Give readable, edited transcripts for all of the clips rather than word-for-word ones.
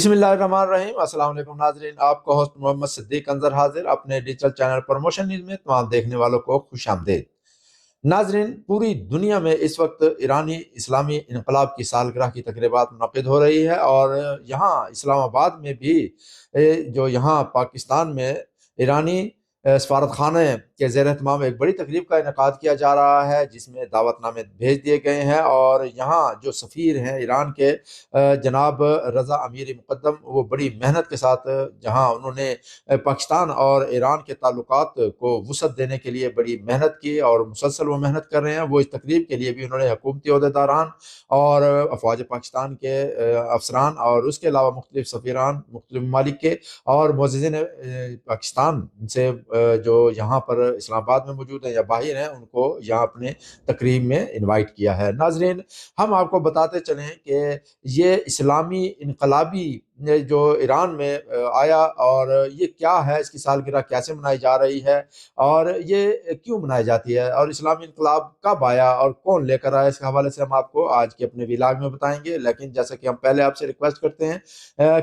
बिस्मिल्लाहिर्रहमानिर्रहीम। अस्सलाम वालेकुम नाजरीन, आपका होस्ट मोहम्मद सिद्दीक अंजर हाजिर अपने डिजिटल चैनल प्रमोशन न्यूज़ में तमाम देखने वालों को खुश आमदीद। नाजरीन, पूरी दुनिया में इस वक्त ईरानी इस्लामी इनकलाब की सालगिरह की तकरीबात मुनक्किद हो रही है और यहाँ इस्लामाबाद में भी जो यहाँ पाकिस्तान में ईरानी सफारत खाने के ज़ेर एहतमाम एक बड़ी तकरीब का इनकाद किया जा रहा है, जिसमें दावतनामे भेज दिए गए हैं और यहाँ जो सफ़ीर हैं ईरान के जनाब रज़ा अमीरी मुक़द्दम, वो बड़ी मेहनत के साथ जहाँ उन्होंने पाकिस्तान और ईरान के ताल्लुकात को वुसअत देने के लिए बड़ी मेहनत की और मुसलसल वो मेहनत कर रहे हैं। वो इस तकरीब के लिए भी उन्होंने हुकूमती अहदेदारान और अफवाज पाकिस्तान के अफसरान और उसके अलावा मुख्तलिफ सफ़ीरान मुख्तलिफ ममालिक के और मुअज़्ज़िज़ीन पाकिस्तान से जो यहाँ पर इस्लामाबाद में मौजूद हैं या बाहर हैं, उनको यहाँ अपने तकरीब में इनवाइट किया है। नाज़रीन, हम आपको बताते चलें कि ये इस्लामी इनकलाबी जो ईरान में आया और ये क्या है, इसकी सालगिरह कैसे मनाई जा रही है और ये क्यों मनाई जाती है और इस्लामी इनकलाब कब आया और कौन लेकर आया, इसके हवाले से हम आपको आज के अपने व्लॉग में बताएंगे। लेकिन जैसा कि हम पहले आपसे रिक्वेस्ट करते हैं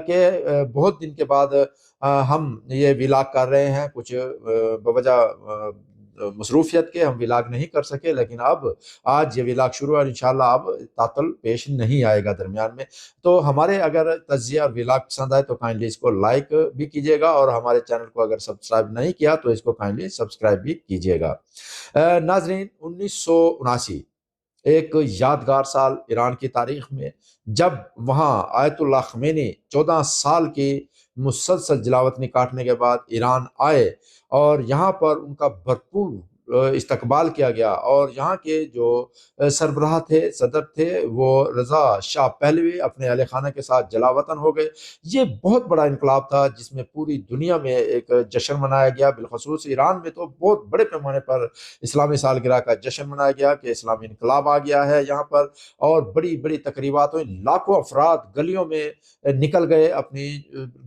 कि बहुत दिन के बाद हम ये व्लॉग कर रहे हैं, कुछ बवजह मसरूफियत के हम व्लॉग नहीं कर सके, लेकिन अब आज ये व्लॉग शुरू है और इंशाल्लाह अब तातल पेश नहीं आएगा दरमियान में। तो हमारे अगर तज़किया और व्लॉग पसंद आए तो काइंडली इसको लाइक भी कीजिएगा और हमारे चैनल को अगर सब्सक्राइब नहीं किया तो इसको काइंडली सब्सक्राइब भी कीजिएगा। नाजरीन, 1979 एक यादगार साल ईरान की तारीख में, जब वहाँ आयतुल्लाह ख़मैनी 14 साल की मुसलसल जलावतनी काटने के बाद ईरान आए और यहाँ पर उनका भरपूर इस्तकबाल किया गया और यहाँ के जो सरबराह थे, सदर थे, वो रज़ा शाह पहलवी अपने अहले खाना के साथ जलावतन हो गए। ये बहुत बड़ा इनकलाब था जिसमें पूरी दुनिया में एक जश्न मनाया गया। बिलखसूस ईरान में तो बहुत बड़े पैमाने पर इस्लामी सालगिरह का जश्न मनाया गया कि इस्लामी इनकलाब आ गया है यहाँ पर, और बड़ी बड़ी तकरीबात हुई। लाखों अफराद गलियों में निकल गए, अपनी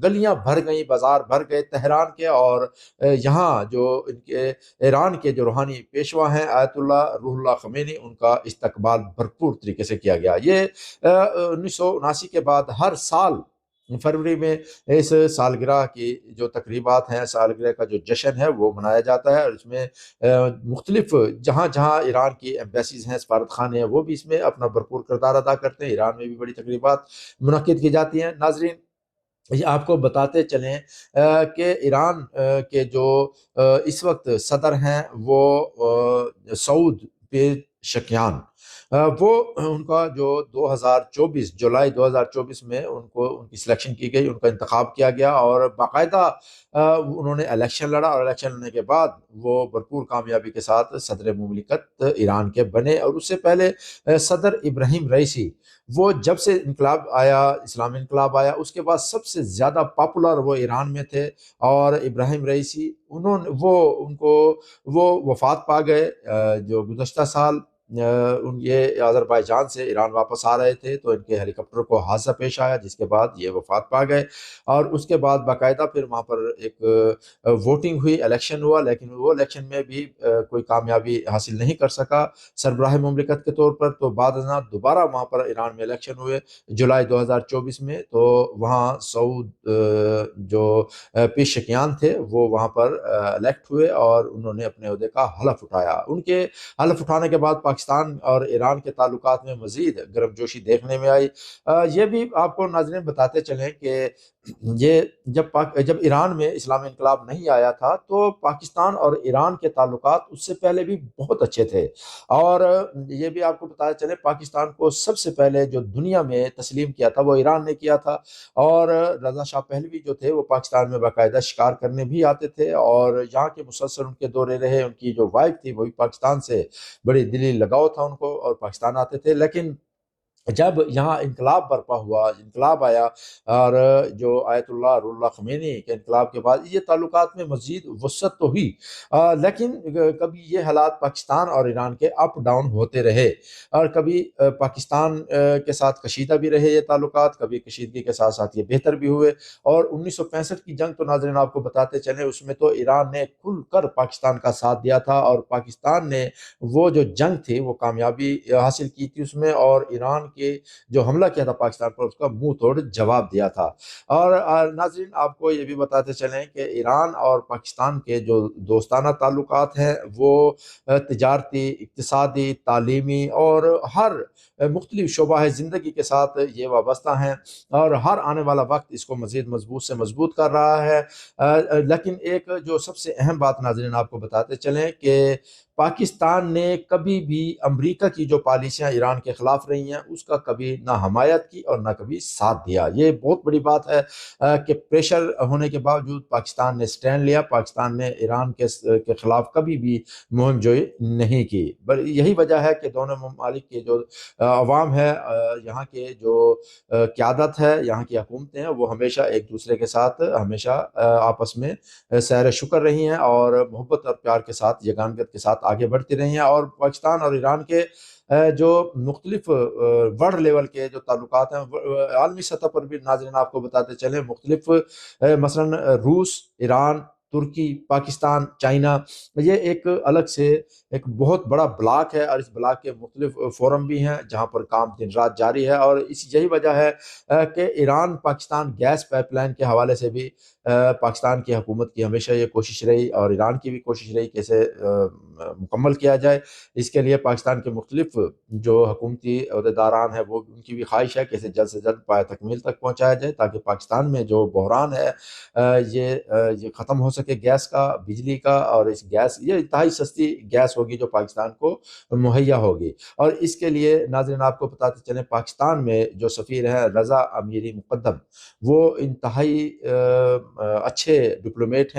गलियाँ भर गई, बाजार भर गए तेहरान के, और यहाँ जो इनके ईरान के जो रूहानी पेशवा हैं आयतुल्लाह रूहुल्लाह ख़मैनी, उनका इस्तकबाल भरपूर तरीके से किया गया। ये 1979 के बाद हर साल फरवरी में इस सालगिरह की जो तकरीबात हैं, सालगिरह का जो जश्न है वो मनाया जाता है और इसमें मुख्तलिफ जहाँ जहाँ ईरान की एम्बेसीज हैं, सफारत खाने हैं, वो भी इसमें अपना भरपूर किरदार अदा करते हैं। ईरान में भी बड़ी तकरीबात मुनक्किद की जाती हैं। नाजरीन, ये आपको बताते चलें कि ईरान के जो इस वक्त सदर हैं वो सऊद पेशकियान, वो उनका जो 2024 जुलाई 2024 में उनको उनकी सिलेक्शन की गई, उनका इंतखाब किया गया और बाकायदा उन्होंने इलेक्शन लड़ा और इलेक्शन लड़ने के बाद वो भरपूर कामयाबी के साथ सदर मुमलिकत ईरान के बने। और उससे पहले सदर इब्राहिम रईसी, वो जब से इनकलाब आया, इस्लामी इनकलाब आया, उसके बाद सबसे ज़्यादा पॉपुलर वो ईरान में थे। और इब्राहिम रईसी उन्होंने वो वफ़ात पा गए जो गुज़श्ता साल। ये अज़रबैजान से ईरान वापस आ रहे थे तो इनके हेलीकॉप्टर को हादसा पेश आया, जिसके बाद ये वफ़ात पा गए। और उसके बाद बाकायदा फिर वहाँ पर एक वोटिंग हुई, इलेक्शन हुआ, लेकिन वो इलेक्शन में भी कोई कामयाबी हासिल नहीं कर सका सरबराह मुमलिकत के तौर पर। तो बाद दोबारा वहाँ पर ईरान में इलेक्शन हुए जुलाई 2024 में, तो वहाँ सऊद जो पेशकियान थे वो वहाँ पर इलेक्ट हुए और उन्होंने अपने ओहदे का हलफ उठाया। उनके हलफ उठाने के बाद पाकिस्तान और ईरान के ताल्लुकात में मज़ीद गर्मजोशी देखने में आई। ये भी आपको नाज़रीन बताते चलें कि ये जब ईरान में इस्लामी इनकलाब नहीं आया था तो पाकिस्तान और ईरान के ताल्लुकात उससे पहले भी बहुत अच्छे थे। और ये भी आपको बताते चले, पाकिस्तान को सबसे पहले जो दुनिया में तस्लीम किया था वो ईरान ने किया था। और रज़ा शाह पहलवी जो थे वो पाकिस्तान में बाकायदा शिकार करने भी आते थे और यहाँ के मुसलसल उनके दौरे रहे। उनकी जो वाइफ थी वो भी पाकिस्तान से बड़ी दिली लगाव था उनको और पाकिस्तान आते थे। लेकिन जब यहाँ इनकलाब बर्पा हुआ, इनकलाब आया और जो आयतुल्लाह रूहुल्लाह ख़मैनी के इनकलाब के बाद ये ताल्लुकात में मज़ीद वसअत तो हुई, लेकिन कभी ये हालात पाकिस्तान और ईरान के अप डाउन होते रहे और कभी पाकिस्तान के साथ कशीदा भी रहे ये ताल्लुकात, कभी कशीदगी के साथ साथ ये बेहतर भी हुए। और 1965 की जंग तो नाज़रीन आपको बताते चले, उसमें तो ईरान ने खुलकर पाकिस्तान का साथ दिया था और पाकिस्तान ने वो जो जंग थी वो कामयाबी हासिल की थी उसमें। और ईरान کے جو حملہ کیا تھا پاکستان پر اس کا منہ توڑ جواب دیا تھا۔ اور ناظرین آپ کو یہ بھی بتاتے چلیں کہ ایران اور پاکستان کے جو دوستانہ تعلقات ہیں وہ تجارتی، اقتصادی، تعلیمی اور ہر مختلف شعبہ زندگی کے ساتھ یہ وابستہ ہیں، اور ہر آنے والا وقت اس کو مزید مضبوط سے مضبوط کر رہا ہے۔ لیکن ایک جو سب سے اہم بات ناظرین آپ کو بتاتے چلیں کہ پاکستان نے کبھی بھی امریکہ کی جو پالیسیاں ایران کے خلاف رہی ہیں اس کا کبھی نہ حمایت کی اور نہ کبھی ساتھ دیا۔ یہ بہت بڑی بات ہے کہ پریشر ہونے کے باوجود پاکستان نے سٹینڈ لیا، پاکستان نے ایران کے خلاف کبھی بھی مہم جوئی نہیں کی۔ یہی وجہ ہے کہ دونوں ممالک کے جو عوام ہے، یہاں کے جو قیادت ہے، یہاں کی حکومتیں ہیں، وہ ہمیشہ ایک دوسرے کے ساتھ ہمیشہ آپس میں سیر شکر رہی ہیں اور محبت اور پیار کے ساتھ، یگانگت کے ساتھ آگے بڑھتی رہی ہیں۔ اور پاکستان اور ایران کے جو مختلف ورلڈ لیول کے جو تعلقات ہیں، عالمی سطح پر بھی ناظرین آپ کو بتاتے چلیں مختلف مثلا روس، ایران، ترکی، پاکستان، چائنا، یہ ایک الگ سے ایک بہت بڑا بلاک ہے، اور اس بلاک کے مختلف فورم بھی ہیں جہاں پر کام دن رات جاری ہے۔ اور یہی وجہ ہے کہ Iran Pakistan gas pipeline کے حوالے سے بھی پاکستان کی حکومت کی ہمیشہ یہ کوشش رہی، اور ایران کی بھی کوشش رہی کہ اسے مکمل کیا جائے۔ اس کے لیے پاکستان کے مختلف جو حکومتی عہدیداران ہیں وہ ان کی بھی خواہش ہے کہ اسے جلد سے جلد پایہ تکمیل تک پہنچایا جائے، تاکہ پاکستان میں جو بحران ہے یہ ختم ہو سکے، گیس کا، بجلی کا، اور اس گیس یہ انتہائی سستی گیس ہوگی جو پاکستان کو مہیا ہوگی۔ اور اس کے لیے ناظرین آپ کو بتاتے چلیں پاکستان میں جو سفیر ہیں رضا امیری مقدم، وہ انتہائی اچھے ڈپلومیٹ ہیں۔